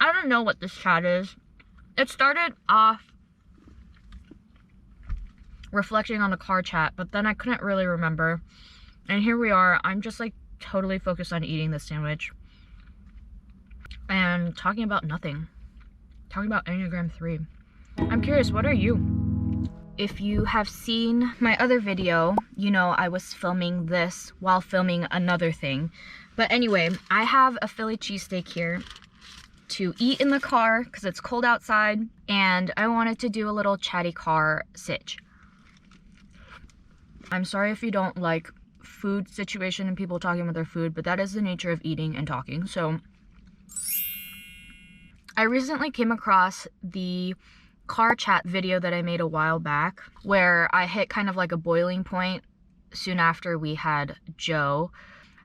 I don't know what this chat is. It started off reflecting on the car chat, but then I couldn't really remember. And here we are. I'm just like totally focused on eating this sandwich and talking about nothing. Talking about Enneagram 3. I'm curious, what are you? If you have seen my other video, you know I was filming this while filming another thing. But anyway, I have a Philly cheesesteak here to eat in the car because it's cold outside, and I wanted to do a little chatty car sitch. I'm sorry if you don't like food situation and people talking about their food, but that is the nature of eating and talking. So I recently came across the car chat video that I made a while back where I hit kind of like a boiling point soon after we had Joe.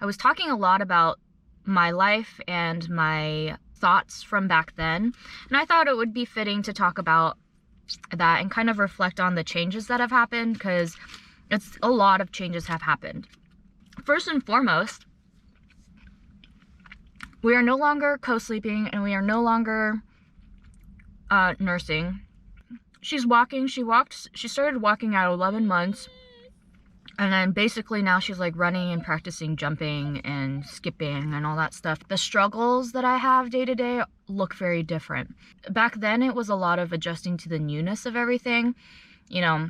I was talking a lot about my life and my thoughts from back then, and I thought it would be fitting to talk about that and kind of reflect on the changes that have happened, because it's a lot of changes have happened. First and foremost, we are no longer co-sleeping and we are no longer nursing. She's walking. She started walking at 11 months. And then basically now she's like running and practicing jumping and skipping and all that stuff. The struggles that I have day to day look very different. Back then it was a lot of adjusting to the newness of everything, you know,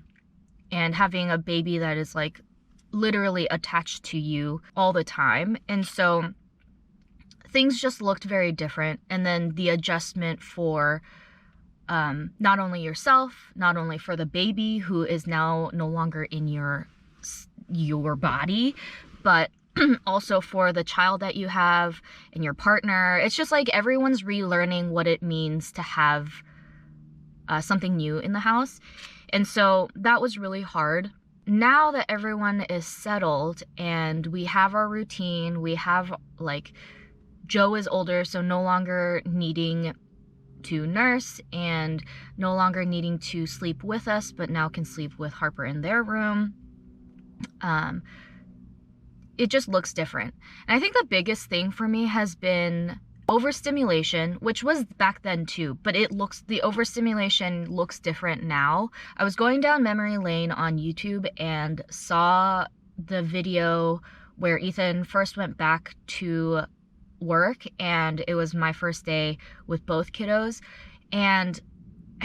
and having a baby that is like literally attached to you all the time. And so things just looked very different. And then the adjustment for not only yourself, not only for the baby who is now no longer in your body, but also for the child that you have and your partner. It's just like everyone's relearning what it means to have something new in the house. And so that was really hard. Now that everyone is settled and we have our routine, we have like, Joe is older, so no longer needing to nurse and no longer needing to sleep with us, but now can sleep with Harper in their room. It just looks different. And I think the biggest thing for me has been overstimulation, which was back then too, but the overstimulation looks different now. I was going down memory lane on YouTube and saw the video where Ethan first went back to work, and it was my first day with both kiddos. And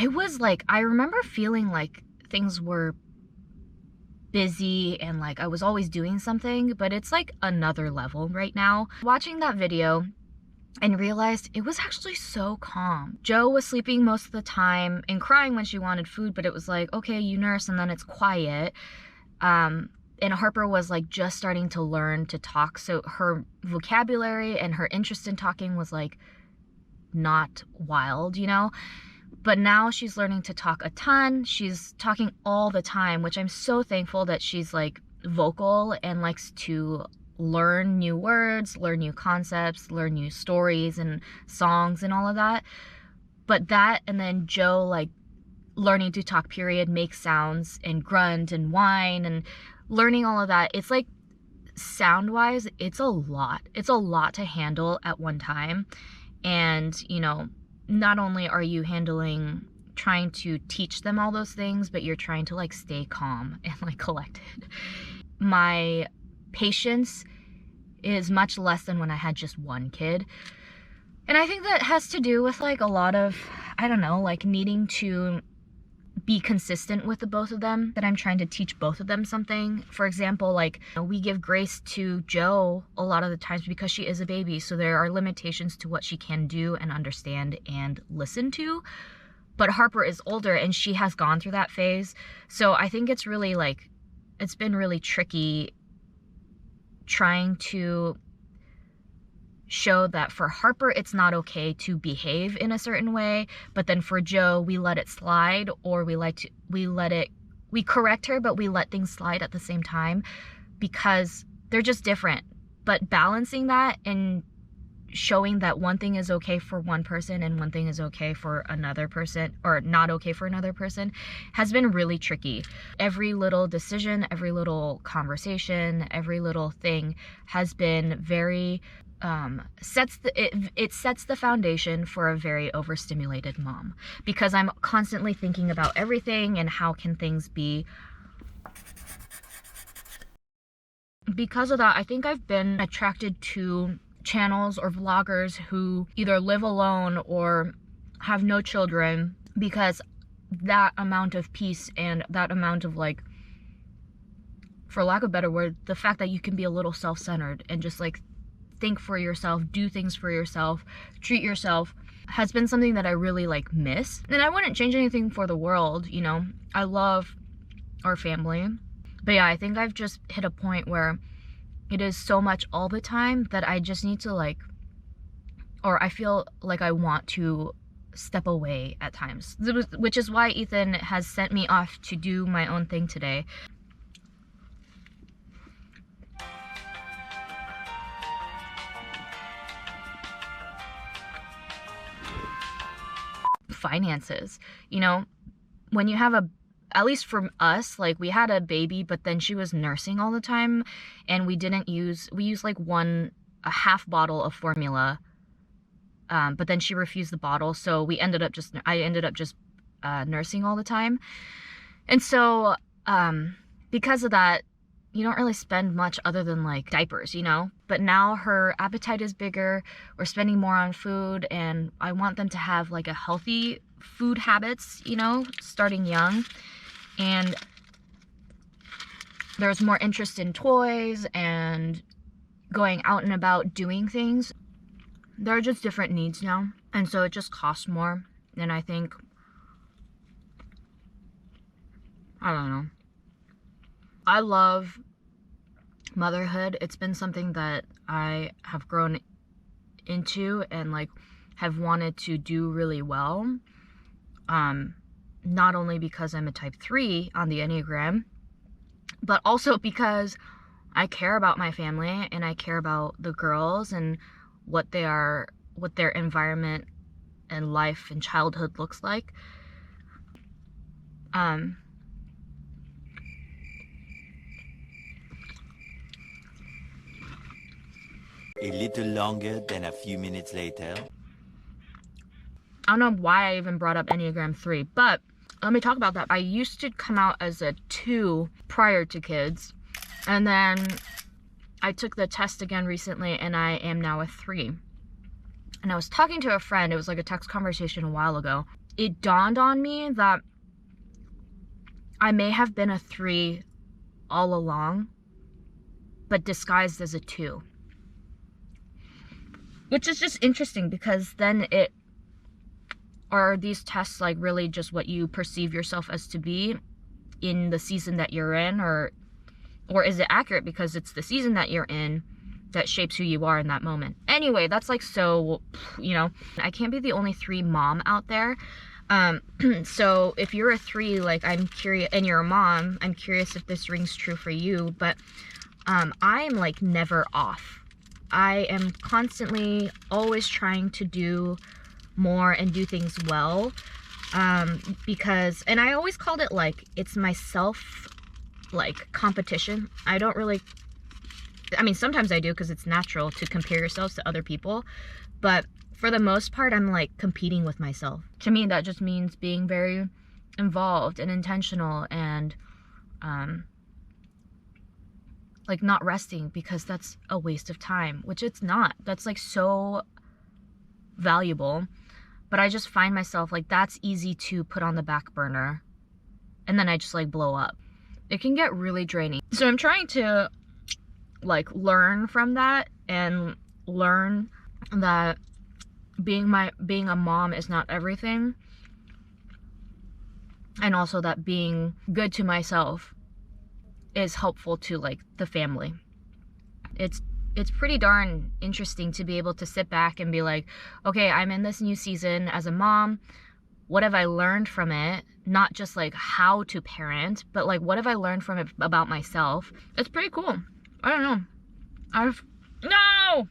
it was like, I remember feeling like things were busy and like I was always doing something, but it's like another level right now. Watching that video and realized it was actually so calm. Joe was sleeping most of the time and crying when she wanted food, but it was like, okay, you nurse and then it's quiet. And Harper was like just starting to learn to talk, so her vocabulary and her interest in talking was like not wild, you know? But now she's learning to talk a ton. She's talking all the time, which I'm so thankful that she's like vocal and likes to learn new words, learn new concepts, learn new stories and songs and all of that. But that, and then Joe like learning to talk period, make sounds and grunt and whine and learning all of that. It's like sound wise, it's a lot. It's a lot to handle at one time. And, you know, not only are you trying to teach them all those things, but you're trying to like stay calm and like collected. My patience is much less than when I had just one kid. And I think that has to do with like a lot of, I don't know, like needing to be consistent with the both of them, that I'm trying to teach both of them something. For example, like, you know, we give grace to Joe a lot of the times because she is a baby, so there are limitations to what she can do and understand and listen to. But Harper is older and she has gone through that phase. So I think it's really like, it's been really tricky trying to show that for Harper it's not okay to behave in a certain way, but then for Joe we let it slide, or we correct her but we let things slide at the same time because they're just different. But balancing that and showing that one thing is okay for one person and one thing is okay for another person, or not okay for another person, has been really tricky. Every little decision, every little conversation, every little thing has been very sets the foundation for a very overstimulated mom, because I'm constantly thinking about everything and how can things be. Because of that, I think I've been attracted to channels or vloggers who either live alone or have no children, because that amount of peace and that amount of, like, for lack of a better word, the fact that you can be a little self-centered and just like think for yourself, do things for yourself, treat yourself, has been something that I really like miss. And I wouldn't change anything for the world, you know. I love our family. But yeah, I think I've just hit a point where it is so much all the time that I just need to, like, or I feel like I want to step away at times, which is why Ethan has sent me off to do my own thing today. Finances, you know, when you have at least for us, like, we had a baby, but then she was nursing all the time, and we used like a half bottle of formula, but then she refused the bottle, so I ended up just nursing all the time. And so because of that, you don't really spend much other than like diapers, you know. But now her appetite is bigger, we're spending more on food, and I want them to have like a healthy food habits, you know, starting young. And there's more interest in toys and going out and about doing things. There are just different needs now, and so it just costs more. And I think, I don't know, I love motherhood. It's been something that I have grown into and like have wanted to do really well. Not only because I'm a type 3 on the enneagram, but also because I care about my family and I care about the girls and what their environment and life and childhood looks like. A little longer than a few minutes later. I don't know why I even brought up Enneagram 3, but let me talk about that. I used to come out as a 2 prior to kids, and then I took the test again recently, and I am now a 3. And I was talking to a friend, it was like a text conversation a while ago. It dawned on me that I may have been a 3 all along, but disguised as a 2. Which is just interesting, because then are these tests like really just what you perceive yourself as to be in the season that you're in, or is it accurate because it's the season that you're in that shapes who you are in that moment? Anyway, that's like, so, you know, I can't be the only 3 mom out there. So if you're a 3, like, I'm curious, and you're a mom, I'm curious if this rings true for you, but I'm like never off. I am constantly always trying to do more and do things well, because, and I always called it like, it's myself, like, competition. I don't really, I mean, sometimes I do because it's natural to compare yourselves to other people, but for the most part, I'm like competing with myself. To me, that just means being very involved and intentional and like not resting, because that's a waste of time, which it's not. That's like so valuable, but I just find myself like, that's easy to put on the back burner, and then I just like blow up. It can get really draining. So I'm trying to like learn from that and learn that being a mom is not everything, and also that being good to myself is helpful to like the family. It's pretty darn interesting to be able to sit back and be like, okay, I'm in this new season as a mom. What have I learned from it? Not just like how to parent, but like, what have I learned from it about myself? It's pretty cool. I don't know.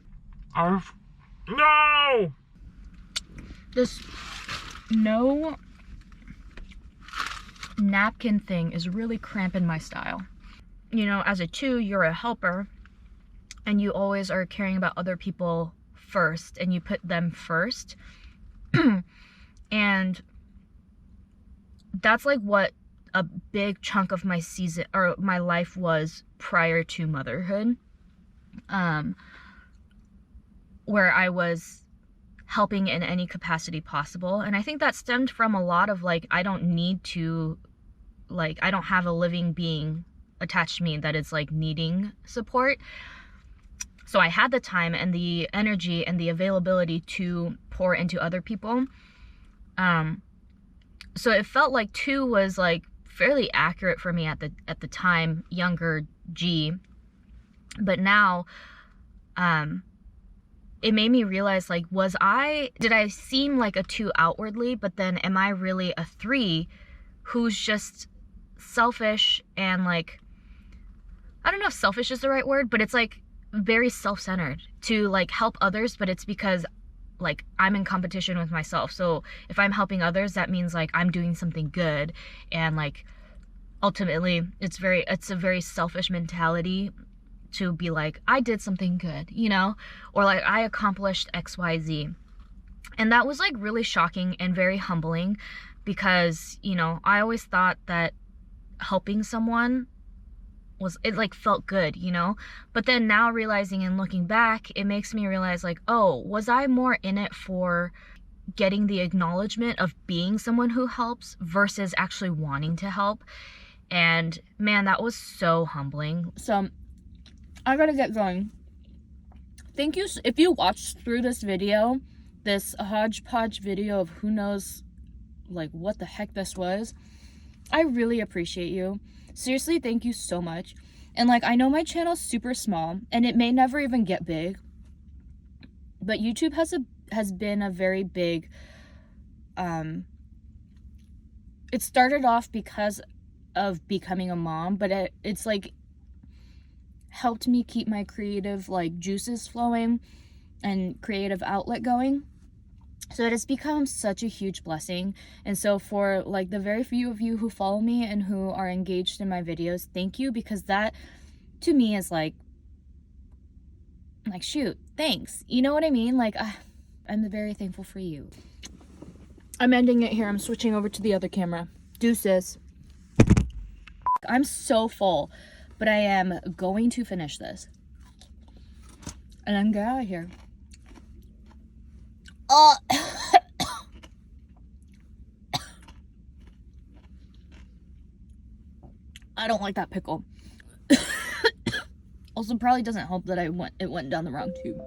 This no napkin thing is really cramping my style. You know, as a 2, you're a helper. and you always are caring about other people first, and you put them first. And that's like what a big chunk of my season or my life was prior to motherhood, where I was helping in any capacity possible. And I think that stemmed from a lot of like, I don't have a living being attached to me that is like needing support. So I had the time and the energy and the availability to pour into other people. So it felt like 2 was like fairly accurate for me at the time, younger G. But now, it made me realize, like, did I seem like a 2 outwardly, but then am I really a 3 who's just selfish and like, I don't know if selfish is the right word, but it's like very self-centered to like help others, but it's because like I'm in competition with myself. So if I'm helping others, that means like I'm doing something good, and like ultimately it's a very selfish mentality to be like, I did something good, you know, or like I accomplished XYZ. And that was like really shocking and very humbling, because, you know, I always thought that helping someone it like felt good, you know. But then now realizing and looking back, it makes me realize like, oh, was I more in it for getting the acknowledgement of being someone who helps versus actually wanting to help? And man, that was so humbling. So I gotta get going. Thank you if you watched through this video, this hodgepodge video of who knows like what the heck this was. I really appreciate you. Seriously, thank you so much. And like, I know my channel's super small and it may never even get big, but YouTube has been a very big, it started off because of becoming a mom, but it's like helped me keep my creative like juices flowing and creative outlet going. So it has become such a huge blessing. And so for like the very few of you who follow me and who are engaged in my videos, thank you, because that to me is like shoot, thanks. You know what I mean? Like I'm very thankful for you. I'm ending it here. I'm switching over to the other camera. Deuces. I'm so full, but I am going to finish this and then get out of here. I don't like that pickle. Also, probably doesn't help that it went down the wrong tube.